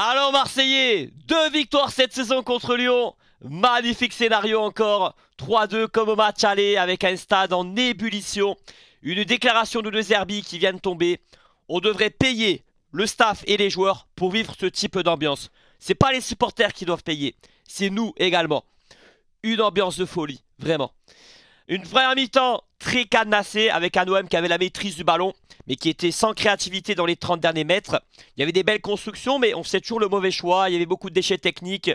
Alors Marseillais, 2 victoires cette saison contre Lyon. Magnifique scénario encore. 3-2 comme au match aller avec un stade en ébullition. Une déclaration de De Zerbi qui vient de tomber. On devrait payer le staff et les joueurs pour vivre ce type d'ambiance. C'est pas les supporters qui doivent payer, c'est nous également. Une ambiance de folie, vraiment. Une première mi-temps très cadenassée avec un OM qui avait la maîtrise du ballon, mais qui était sans créativité dans les 30 derniers mètres. Il y avait des belles constructions, mais on faisait toujours le mauvais choix. Il y avait beaucoup de déchets techniques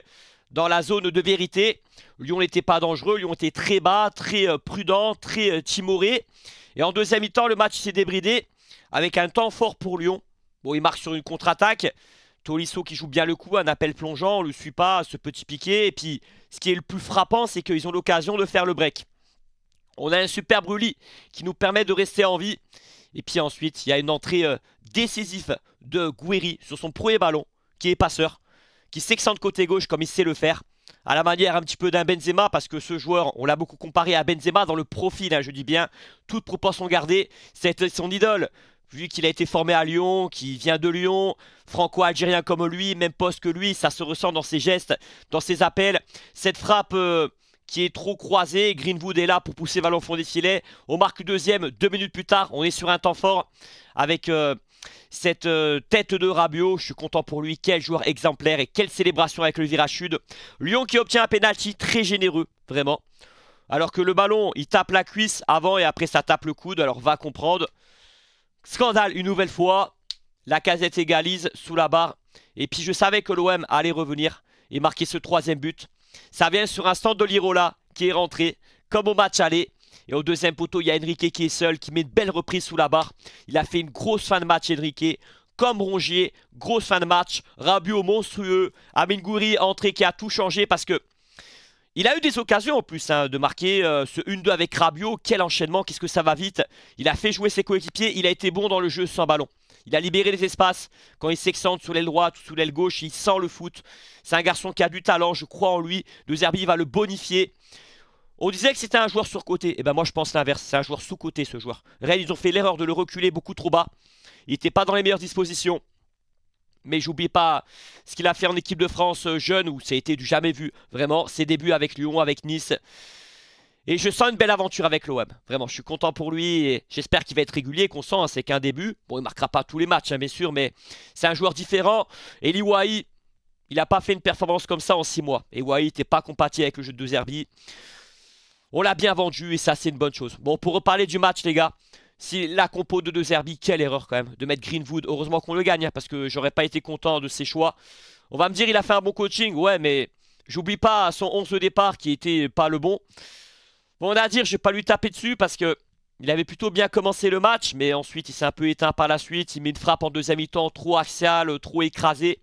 dans la zone de vérité. Lyon n'était pas dangereux, Lyon était très bas, très prudent, très timoré. Et en deuxième mi-temps, le match s'est débridé avec un temps fort pour Lyon. Bon, il marque sur une contre-attaque. Tolisso qui joue bien le coup, un appel plongeant, on ne le suit pas, ce petit piqué. Et puis, ce qui est le plus frappant, c'est qu'ils ont l'occasion de faire le break. On a un super Bruli qui nous permet de rester en vie. Et puis ensuite, il y a une entrée décisive de Gouiri sur son premier ballon, qui est passeur, qui s'excentre côté gauche comme il sait le faire. À la manière un petit peu d'un Benzema, parce que ce joueur, on l'a beaucoup comparé à Benzema dans le profil, hein, je dis bien, toute proportion gardée. C'est son idole, vu qu'il a été formé à Lyon, qui vient de Lyon, franco-algérien comme lui, même poste que lui, ça se ressent dans ses gestes, dans ses appels. Cette frappe qui est trop croisée, Greenwood est là pour pousser ballon au fond des filets. On marque deuxième, 2 minutes plus tard, on est sur un temps fort avec cette tête de Rabiot. Je suis content pour lui, quel joueur exemplaire et quelle célébration avec le virage sud. Lyon qui obtient un penalty très généreux, vraiment. Alors que le ballon, il tape la cuisse avant et après ça tape le coude, alors va comprendre. Scandale une nouvelle fois, Lacazette égalise sous la barre. Et puis je savais que l'OM allait revenir et marquer ce troisième but. Ça vient sur un stand de Lirola qui est rentré, comme au match aller. Et au deuxième poteau, il y a Enrique qui est seul, qui met une belle reprise sous la barre. Il a fait une grosse fin de match, Enrique. Comme Rongier, grosse fin de match. Rabiot monstrueux. Amine Gouiri entré qui a tout changé parce que il a eu des occasions en plus hein, de marquer ce 1-2 avec Rabiot. Quel enchaînement, qu'est-ce que ça va vite. Il a fait jouer ses coéquipiers, il a été bon dans le jeu sans ballon. Il a libéré les espaces quand il s'excentre sur l'aile droite ou sur l'aile gauche, il sent le foot. C'est un garçon qui a du talent, je crois en lui. De Zerbi va le bonifier. On disait que c'était un joueur surcoté. Et ben moi je pense l'inverse, c'est un joueur sous-coté ce joueur. Rennes, ils ont fait l'erreur de le reculer beaucoup trop bas. Il n'était pas dans les meilleures dispositions. Mais j'oublie pas ce qu'il a fait en équipe de France jeune où ça a été du jamais vu. Vraiment, ses débuts avec Lyon, avec Nice. Et je sens une belle aventure avec l'OM. Vraiment, je suis content pour lui et j'espère qu'il va être régulier, qu'on sent, hein, c'est qu'un début. Bon, il ne marquera pas tous les matchs, hein, bien sûr, mais c'est un joueur différent. Et Wai, il n'a pas fait une performance comme ça en 6 mois. Et Wai n'était pas compatible avec le jeu de De Zerbi. On l'a bien vendu et ça, c'est une bonne chose. Bon, pour reparler du match, les gars, si la compo de De Zerbi, quelle erreur quand même de mettre Greenwood. Heureusement qu'on le gagne, hein, parce que j'aurais pas été content de ses choix. On va me dire, il a fait un bon coaching. Ouais, mais j'oublie pas son 11 de départ qui était pas le bon. Bon, on a à dire, je vais pas lui taper dessus parce que il avait plutôt bien commencé le match, mais ensuite il s'est un peu éteint par la suite. Il met une frappe en deuxième mi-temps trop axiale, trop écrasée,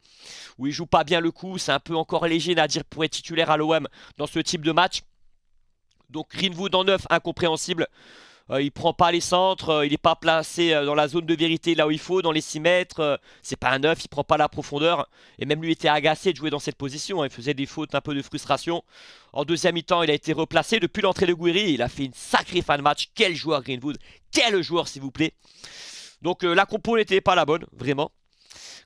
où il joue pas bien le coup. C'est un peu encore léger, Nadir, pour être titulaire à l'OM dans ce type de match. Donc Greenwood en 9, incompréhensible. Il prend pas les centres, il n'est pas placé dans la zone de vérité là où il faut, dans les 6 mètres. C'est pas un 9, il prend pas la profondeur. Et même lui était agacé de jouer dans cette position, hein. Il faisait des fautes, un peu de frustration. En deuxième mi-temps, il a été replacé. Depuis l'entrée de Gouiri, il a fait une sacrée fin de match. Quel joueur Greenwood, quel joueur s'il vous plaît. Donc la compo n'était pas la bonne, vraiment.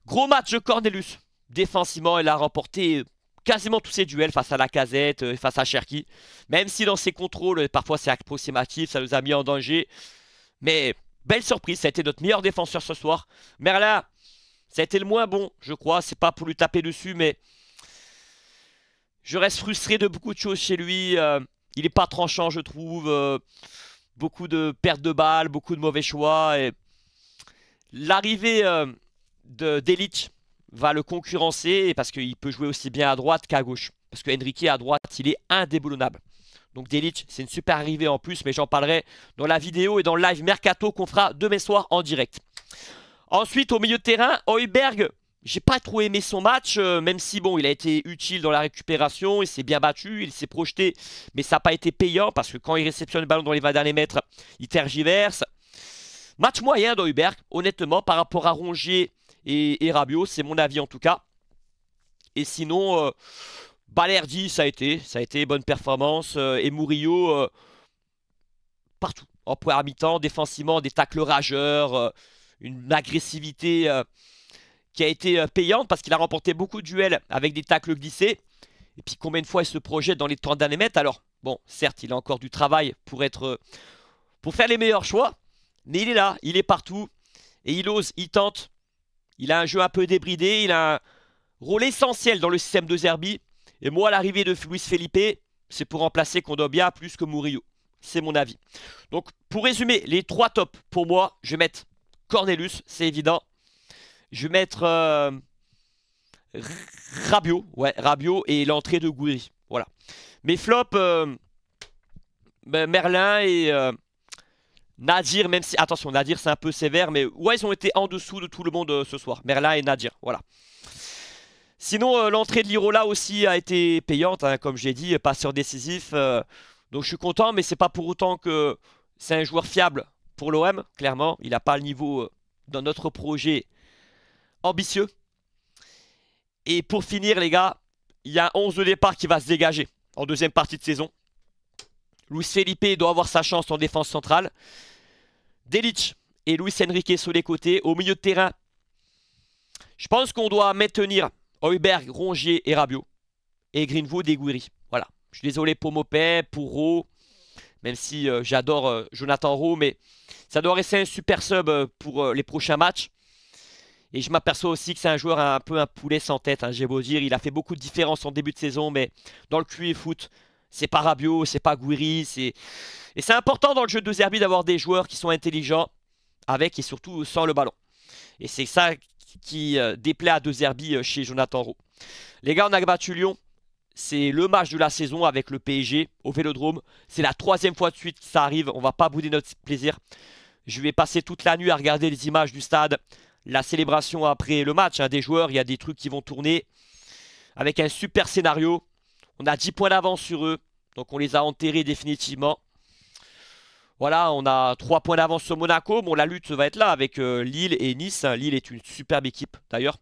Gros match de Cornelius. Défensivement, il a remporté quasiment tous ses duels face à Lacazette, face à Cherki. Même si dans ses contrôles, parfois c'est approximatif, ça nous a mis en danger. Mais belle surprise, ça a été notre meilleur défenseur ce soir. Merlin, ça a été le moins bon, je crois. C'est pas pour lui taper dessus, mais je reste frustré de beaucoup de choses chez lui. Il n'est pas tranchant, je trouve. Beaucoup de pertes de balles, beaucoup de mauvais choix. L'arrivée d'Elic va le concurrencer parce qu'il peut jouer aussi bien à droite qu'à gauche. Parce que Enrique à droite, il est indéboulonnable. Donc Delic, c'est une super arrivée en plus, mais j'en parlerai dans la vidéo et dans le live Mercato qu'on fera demain soir en direct. Ensuite, au milieu de terrain, Højbjerg, j'ai pas trop aimé son match, même si bon, il a été utile dans la récupération, il s'est bien battu, il s'est projeté, mais ça n'a pas été payant parce que quand il réceptionne le ballon dans les 20 derniers mètres, il tergiverse. Match moyen d'Højbjerg, honnêtement, par rapport à Rongier et Rabiot, c'est mon avis en tout cas. Et sinon, Balerdi, ça a été bonne performance. Et Murillo, partout. En première mi-temps, défensivement, des tacles rageurs, une agressivité qui a été payante parce qu'il a remporté beaucoup de duels avec des tacles glissés. Et puis combien de fois il se projette dans les 30 derniers mètres. Alors, bon, certes, il a encore du travail pour faire les meilleurs choix. Mais il est là, il est partout. Et il ose, il tente. Il a un jeu un peu débridé. Il a un rôle essentiel dans le système de Zerbi. Et moi, l'arrivée de Luis Felipe, c'est pour remplacer Kondogbia plus que Murillo. C'est mon avis. Donc, pour résumer, les 3 tops, pour moi, je vais mettre Cornelius, c'est évident. Je vais mettre Rabiot. Ouais, Rabiot et l'entrée de Gouiri. Voilà. Mes flops, Merlin et Nadir, même si... Attention, Nadir, c'est un peu sévère, mais ouais, ils ont été en dessous de tout le monde ce soir. Merlin et Nadir, voilà. Sinon, l'entrée de Lirola aussi a été payante, hein, comme j'ai dit, passeur décisif. Donc je suis content, mais c'est pas pour autant que c'est un joueur fiable pour l'OM, clairement. Il n'a pas le niveau dans notre projet ambitieux. Et pour finir, les gars, il y a un 11 de départ qui va se dégager en deuxième partie de saison. Luis Felipe doit avoir sa chance en défense centrale. Delic et Luis Enrique sur les côtés. Au milieu de terrain, je pense qu'on doit maintenir Højbjerg, Rongier et Rabiot. Et Greenwood et Gouiri. Voilà. Je suis désolé pour Mopé, pour Rowe. Même si j'adore Jonathan Rowe. Mais ça doit rester un super sub pour les prochains matchs. Et je m'aperçois aussi que c'est un joueur un peu un poulet sans tête. Hein, j'ai beau dire, il a fait beaucoup de différences en début de saison. Mais dans le QI foot, c'est pas Rabiot, c'est pas Gouiri. Et c'est important dans le jeu de Zerbi d'avoir des joueurs qui sont intelligents. Avec et surtout sans le ballon. Et c'est ça qui déplaît à De Zerbi chez Jonathan Rowe. Les gars, on a battu Lyon. C'est le match de la saison avec le PSG au Vélodrome. C'est la 3e fois de suite que ça arrive. On va pas bouder notre plaisir. Je vais passer toute la nuit à regarder les images du stade. La célébration après le match hein, des joueurs. Il y a des trucs qui vont tourner. Avec un super scénario. On a 10 points d'avance sur eux. Donc on les a enterrés définitivement. Voilà, on a 3 points d'avance sur Monaco. Bon, la lutte va être là avec Lille et Nice. Lille est une superbe équipe d'ailleurs.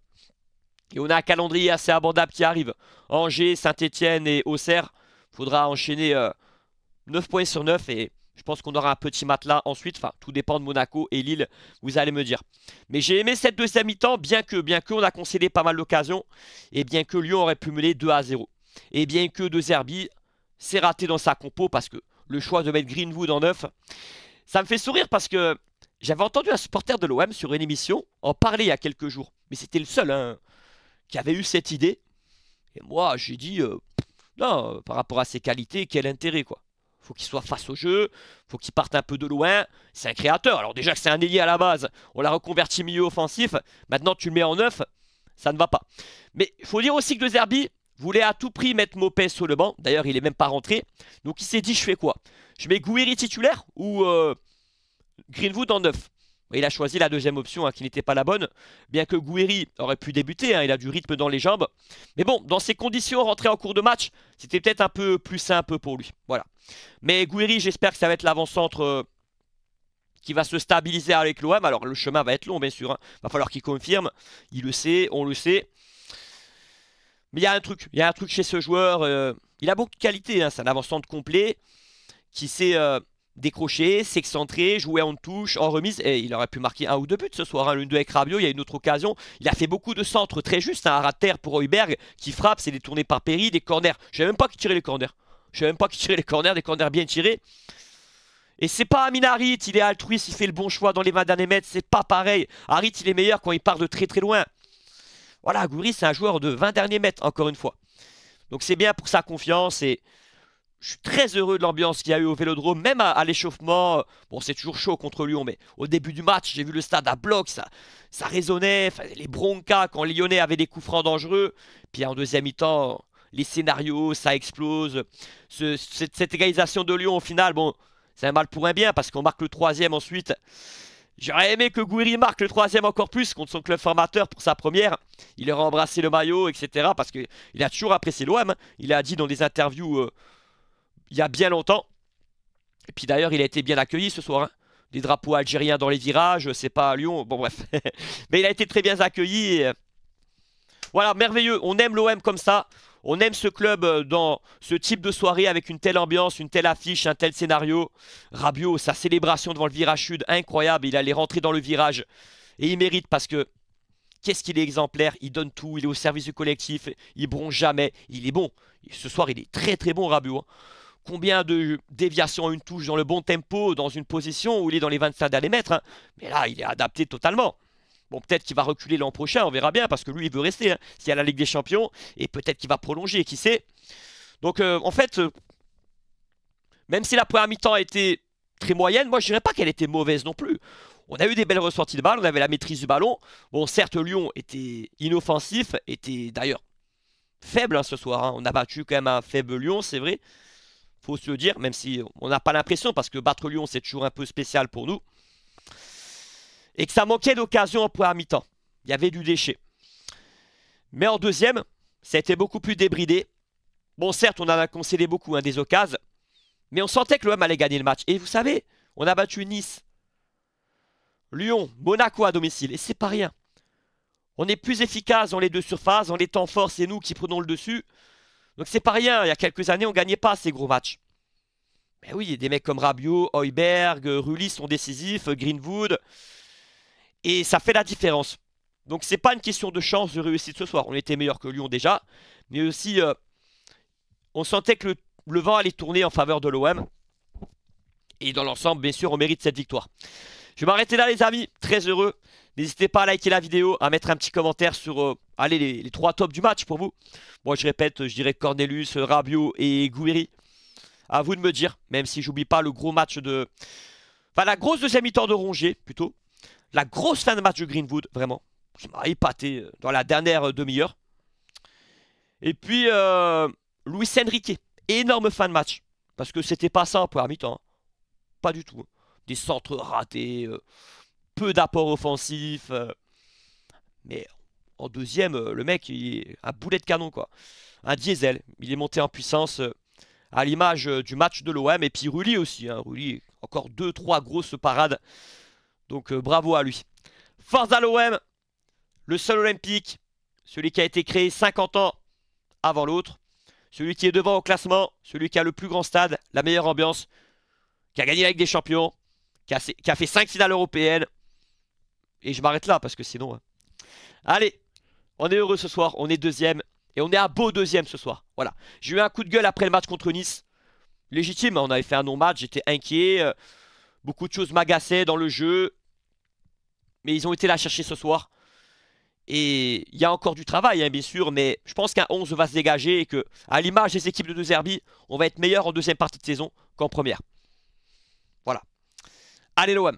Et on a un calendrier assez abordable qui arrive. Angers, Saint-Etienne et Auxerre. Il faudra enchaîner 9 points sur 9. Et je pense qu'on aura un petit matelas ensuite. Enfin, tout dépend de Monaco et Lille, vous allez me dire. Mais j'ai aimé cette deuxième mi-temps, bien que on a concédé pas mal d'occasions. Et bien que Lyon aurait pu mener 2-0. Et bien que De Zerbi s'est raté dans sa compo parce que le choix de mettre Greenwood en 9, ça me fait sourire parce que j'avais entendu un supporter de l'OM sur une émission en parler il y a quelques jours. Mais c'était le seul hein, qui avait eu cette idée. Et moi, j'ai dit, non, par rapport à ses qualités, quel intérêt quoi. Faut qu'il soit face au jeu, faut qu'il parte un peu de loin. C'est un créateur. Alors déjà que c'est un ailier à la base, on l'a reconverti milieu offensif. Maintenant, tu le mets en 9, ça ne va pas. Mais il faut dire aussi que De Zerbi voulait à tout prix mettre Mopé sur le banc. D'ailleurs, il n'est même pas rentré. Donc il s'est dit, je fais quoi? Je mets Gouiri titulaire ou Greenwood en 9? Il a choisi la deuxième option hein, qui n'était pas la bonne. Bien que Gouiri aurait pu débuter, hein, il a du rythme dans les jambes. Mais bon, dans ces conditions, rentrer en cours de match, c'était peut-être un peu plus simple pour lui. Voilà. Mais Gouiri, j'espère que ça va être l'avant-centre qui va se stabiliser avec l'OM. Alors le chemin va être long, bien sûr. Hein. Va falloir qu'il confirme. Il le sait, on le sait. Mais il y a un truc chez ce joueur. Il a beaucoup de qualités. Hein. C'est un avant-centre complet qui sait décrocher, s'excentrer, jouer en touche, en remise. Et il aurait pu marquer 1 ou 2 buts ce soir. Hein. L'une de avec Rabiot, il y a une autre occasion. Il a fait beaucoup de centres très justes. Hein. Un rat de terre pour Højbjerg qui frappe. C'est détourné par Perry. Des corners. Je ne savais même pas qui tirait les corners. Je ne savais même pas qui tirait les corners. Des corners bien tirés. Et c'est pas Amin Harit. Il est altruiste. Il fait le bon choix dans les 20 derniers mètres. C'est pas pareil. Harit, il est meilleur quand il part de très très loin. Voilà, Gouiri, c'est un joueur de 20 derniers mètres, encore une fois. Donc c'est bien pour sa confiance et je suis très heureux de l'ambiance qu'il y a eu au Vélodrome, même à l'échauffement. Bon, c'est toujours chaud contre Lyon, mais au début du match, j'ai vu le stade à bloc, ça résonnait. Enfin, les broncas quand les Lyonnais avaient des coups francs dangereux. Puis en deuxième mi-temps, les scénarios, ça explose. Cette égalisation de Lyon, au final, bon, c'est un mal pour un bien parce qu'on marque le 3e ensuite. J'aurais aimé que Gouiri marque le 3e encore plus contre son club formateur pour sa première. Il aurait embrassé le maillot, etc. Parce qu'il a toujours apprécié l'OM. Hein. Il a dit dans des interviews il y a bien longtemps. Et puis d'ailleurs, il a été bien accueilli ce soir. Hein. Des drapeaux algériens dans les virages, c'est pas à Lyon. Bon bref. Mais il a été très bien accueilli. Et, voilà, merveilleux. On aime l'OM comme ça. On aime ce club dans ce type de soirée avec une telle ambiance, une telle affiche, un tel scénario. Rabiot, sa célébration devant le virage sud, incroyable. Il allait rentrer dans le virage. Et il mérite parce que Qu'est-ce qu'il est exemplaire, il donne tout, il est au service du collectif, il bronche jamais, il est bon. Ce soir, il est très très bon, Rabiot, hein. Combien de déviations à une touche dans le bon tempo, dans une position où il est dans les 25 derniers mètres, hein. Mais là, il est adapté totalement. Bon, peut-être qu'il va reculer l'an prochain, on verra bien, parce que lui, il veut rester, hein, s'il y a la Ligue des Champions. Et peut-être qu'il va prolonger, qui sait. Donc, en fait, même si la première mi-temps a été très moyenne, moi, je dirais pas qu'elle était mauvaise non plus. On a eu des belles ressorties de balle, on avait la maîtrise du ballon. Bon, certes, Lyon était inoffensif, était d'ailleurs faible, hein, ce soir, hein. On a battu quand même un faible Lyon, c'est vrai. Faut se le dire, même si on n'a pas l'impression, parce que battre Lyon, c'est toujours un peu spécial pour nous. Et que ça manquait d'occasion en première mi-temps. Il y avait du déchet. Mais en deuxième, ça a été beaucoup plus débridé. Bon, certes, on en a concédé beaucoup, hein, des occasions. Mais on sentait que l'OM allait gagner le match. Et vous savez, on a battu Nice, Lyon, Monaco à domicile. Et c'est pas rien. On est plus efficace dans les deux surfaces. Dans les temps forts, c'est nous qui prenons le dessus. Donc c'est pas rien, il y a quelques années on gagnait pas ces gros matchs. Mais oui, des mecs comme Rabiot, Højbjerg, Rulli sont décisifs, Greenwood. Et ça fait la différence. Donc c'est pas une question de chance de réussite ce soir. On était meilleur que Lyon déjà. Mais aussi, on sentait que le vent allait tourner en faveur de l'OM. Et dans l'ensemble, bien sûr, on mérite cette victoire. Je vais m'arrêter là les amis, très heureux. N'hésitez pas à liker la vidéo, à mettre un petit commentaire sur allez, les 3 tops du match pour vous. Moi je répète, je dirais Cornelius, Rabiot et Gouiri. À vous de me dire, même si j'oublie pas le gros match de... Enfin la grosse deuxième mi-temps de Rongier plutôt. La grosse fin de match de Greenwood, vraiment. Ça m'a épaté dans la dernière demi-heure. Et puis Luis Enrique, énorme fin de match. Parce que c'était pas ça en première mi-temps, hein. Pas du tout. Des centres ratés, peu d'apports offensifs. Mais en deuxième, le mec, il est un boulet de canon, quoi. Un diesel. Il est monté en puissance à l'image du match de l'OM. Et puis Rulli aussi, hein. Rulli, encore 2-3 grosses parades. Donc bravo à lui. Force à l'OM, le seul olympique, celui qui a été créé 50 ans avant l'autre. Celui qui est devant au classement, celui qui a le plus grand stade, la meilleure ambiance, qui a gagné avec des champions, qui a fait 5 finales européennes. Et je m'arrête là parce que sinon... Allez, on est heureux ce soir, on est deuxième. Et on est un beau deuxième ce soir. Voilà. J'ai eu un coup de gueule après le match contre Nice. Légitime, on avait fait un non-match, j'étais inquiet. Beaucoup de choses m'agaçaient dans le jeu. Mais ils ont été là chercher ce soir. Et il y a encore du travail, hein, bien sûr. Mais je pense qu'un 11 va se dégager. Et que, à l'image des équipes de De Zerbi, on va être meilleur en deuxième partie de saison qu'en première. Voilà. Allez l'OM.